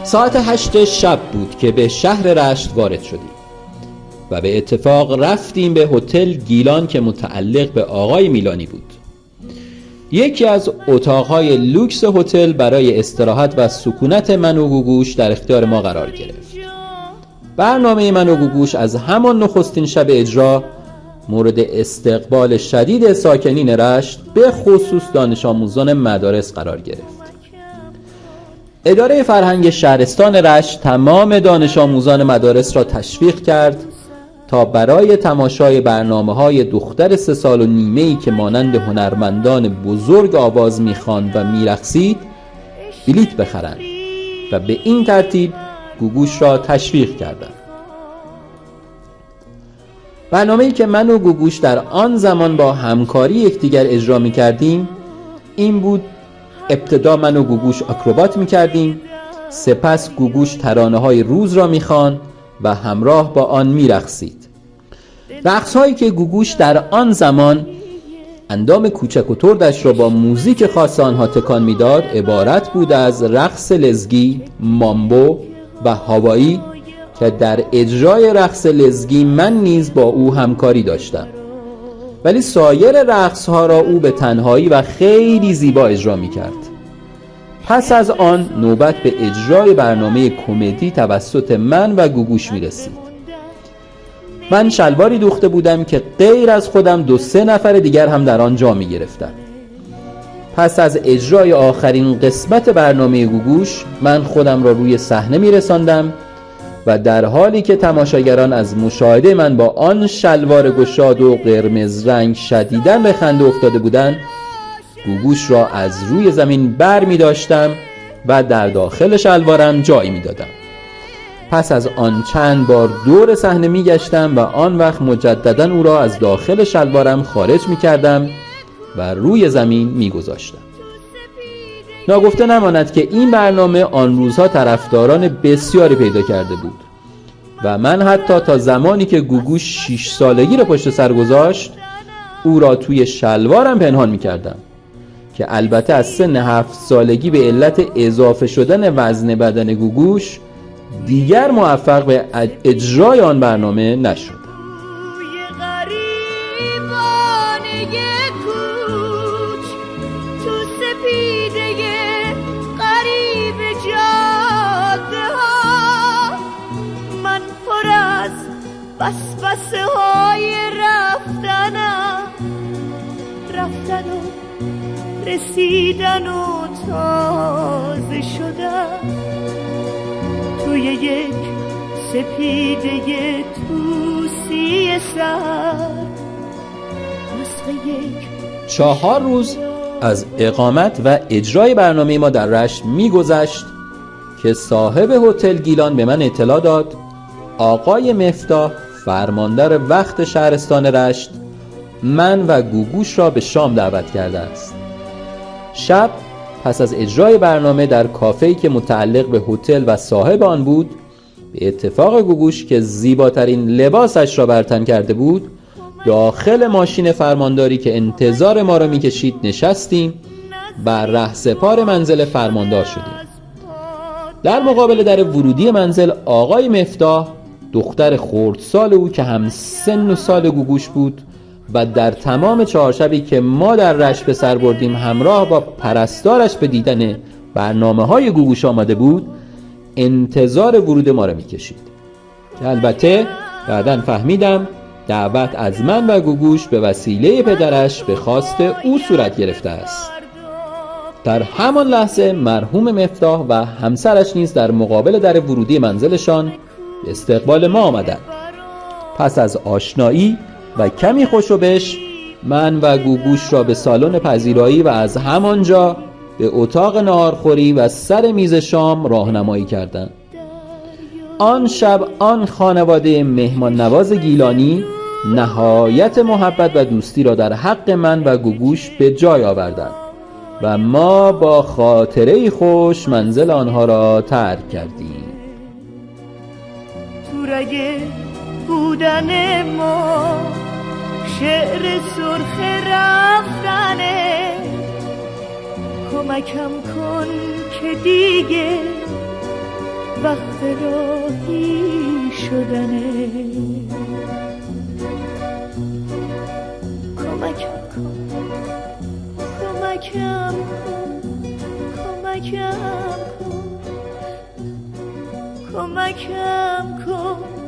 ساعت 8 شب بود که به شهر رشت وارد شدیم و به اتفاق رفتیم به هتل گیلان که متعلق به آقای میلانی بود. یکی از اتاقهای لوکس هتل برای استراحت و سکونت من و گوگوش در اختیار ما قرار گرفت. برنامه من و گوگوش از همان نخستین شب اجرا مورد استقبال شدید ساکنین رشت به خصوص دانش آموزان مدارس قرار گرفت. اداره فرهنگ شهرستان رشت تمام دانش آموزان مدارس را تشویق کرد تا برای تماشای برنامه‌های دختر 3 سال و نیمه‌ای که مانند هنرمندان بزرگ آواز می‌خواند و می‌رقصید بلیت بخرند و به این ترتیب گوگوش را تشویق کردند. برنامه‌ای که من و گوگوش در آن زمان با همکاری یکدیگر اجرا می‌کردیم این بود: ابتدا من و گوگوش آکروبات می‌کردیم، سپس گوگوش ترانه‌های روز را می‌خواند و همراه با آن می‌رقصید. رقص‌هایی که گوگوش در آن زمان اندام کوچک و تردش را با موزیک خاص آنها تکان می‌داد عبارت بود از رقص لزگی، مامبو و هاوایی که در اجرای رقص لزگی من نیز با او همکاری داشتم، ولی سایر رقص‌ها را او به تنهایی و خیلی زیبا اجرا می‌کرد. پس از آن نوبت به اجرای برنامه کمدی توسط من و گوگوش می‌رسید. من شلواری دوخته بودم که غیر از خودم 2-3 نفر دیگر هم در آن جا می‌گرفتند. پس از اجرای آخرین قسمت برنامه گوگوش من خودم را روی صحنه می‌رساندم و در حالی که تماشاگران از مشاهده من با آن شلوار گشاد و قرمز رنگ شدیداً به خنده افتاده بودند، گوگوش را از روی زمین بر می داشتم و در داخل شلوارم جایی می دادم. پس از آن چند بار دور صحنه می گشتم و آن وقت مجدداً او را از داخل شلوارم خارج می کردم و روی زمین می گذاشتم. ناگفته نماند که این برنامه آن روزها طرفداران بسیاری پیدا کرده بود و من حتی تا زمانی که گوگوش 6 سالگی را پشت سر گذاشت او را توی شلوارم پنهان می کردم که البته از سن 7 سالگی به علت اضافه شدن وزن بدن گوگوش دیگر موفق به اجرای آن برنامه نشد. بسبسه های رفتن و رسیدن و تازه شدن توی یک سپیده توسی سر مسخ یک 4 روز از اقامت و اجرای برنامه ما در رشت می‌گذشت که صاحب هتل گیلان به من اطلاع داد آقای مفتاح فرماندار وقت شهرستان رشت من و گوگوش را به شام دعوت کرده است. شب پس از اجرای برنامه در کافه‌ای که متعلق به هتل و صاحب آن بود، به اتفاق گوگوش که زیباترین لباسش را بر تن کرده بود داخل ماشین فرمانداری که انتظار ما را می‌کشید نشستیم و رهسپار منزل فرماندار شدیم. در مقابل در ورودی منزل آقای مفتاح دختر خردسال او که هم سن و سال گوگوش بود و در تمام 4 شبی که ما در رشت به سر بردیم همراه با پرستارش به دیدن برنامه‌های گوگوش آمده بود انتظار ورود ما را می‌کشید که البته بعداً فهمیدم دعوت از من و گوگوش به وسیله پدرش به خواست او صورت گرفته است. در همان لحظه مرحوم مفتاح و همسرش نیز در مقابل در ورودی منزلشان به استقبال ما آمدند. پس از آشنایی و کمی خوشوبش من و گوگوش را به سالن پذیرایی و از همانجا به اتاق ناهارخوری و سر میز شام راهنمایی کردند. آن شب آن خانواده مهمان نواز گیلانی نهایت محبت و دوستی را در حق من و گوگوش به جای آوردند و ما با خاطره خوش منزل آنها را ترک کردیم. تو رگ بودن ما شعر سرخ رفتنه، کمکم کن که دیگه وقت راهی شدنه. کمکم کن، کمکم کن، کمکم کن، کمکم کن